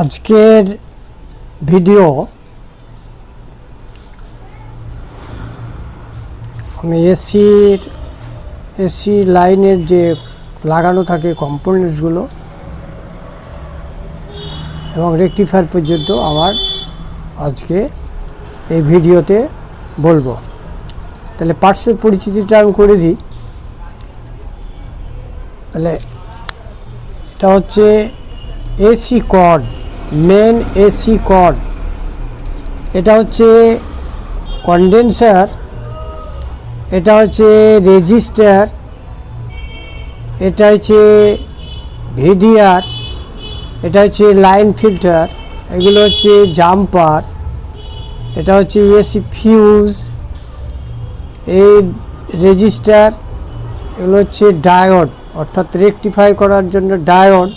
আজকের ভিডিও আমি এসি লাইনের যে লাগানো থাকে কম্পোনেন্টসগুলো এবং রেকটিফায়ার পর্যন্ত আমার আজকে এই ভিডিওতে বলবো। তাহলে পার্টসের পরিচিতিটা আমি করে দিই। তাহলে এটা হচ্ছে AC cord, main AC cord. এটা হচ্ছে কন্ডেন্সার, এটা হচ্ছে রেজিস্টার, এটা হচ্ছে ভিডিআর, এটা হচ্ছে লাইন ফিল্টার, এগুলো হচ্ছে জাম্পার, এটা হচ্ছে এসি ফিউজ, এই রেজিস্টার, এগুলো হচ্ছে ডায়োড অর্থাৎ রেকটিফাই করার জন্য ডায়োড,